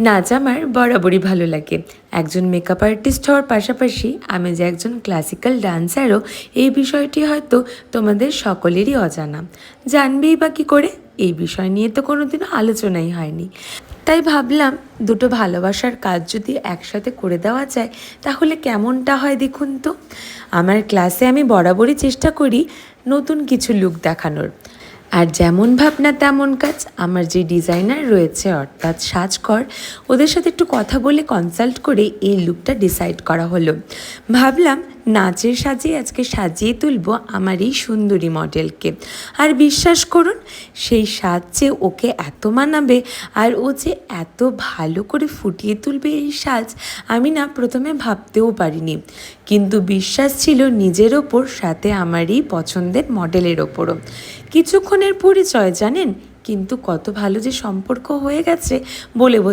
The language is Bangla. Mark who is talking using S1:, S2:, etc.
S1: নাচ আমার বরাবরই ভালো লাগে। একজন মেকআপ আর্টিস্ট হওয়ার পাশাপাশি আমি যে একজন ক্লাসিক্যাল ডান্সারও, এই বিষয়টি হয়তো তোমাদের সকলেরই অজানা। জানবেই বা কী করে? এই বিষয় নিয়ে তো কোনোদিনও আলোচনাই হয়নি। তাই ভাবলাম দুটো ভালোবাসার কাজ যদি একসাথে করে দেওয়া যায় তাহলে কেমনটা হয় দেখুন তো। আমার ক্লাসে আমি বরাবরই চেষ্টা করি নতুন কিছু লুক দেখানোর। আর যেমন ভাবনা তেমন কাজ, আমার যে ডিজাইনার রয়েছে অর্থাৎ সাজকর, ওদের সাথে একটু কথা বলে কনসাল্ট করে এই লুকটা ডিসাইড করা হলো। ভাবলাম নাচের সাজে আজকে সাজিয়ে তুলবো আমার এই সুন্দরী মডেলকে। আর বিশ্বাস করুন, সেই সাজ যে ওকে এত মানাবে আর ও যে এত ভালো করে ফুটিয়ে তুলবে এই সাজ, আমি না প্রথমে ভাবতেও পারিনি। কিন্তু বিশ্বাস ছিল নিজের ওপর, সাথে আমার এই পছন্দের মডেলের ওপরও। কিছুক্ষণের পরিচয় জানেন, কিন্তু কত ভালো যে সম্পর্ক হয়ে গেছে বলে বোঝা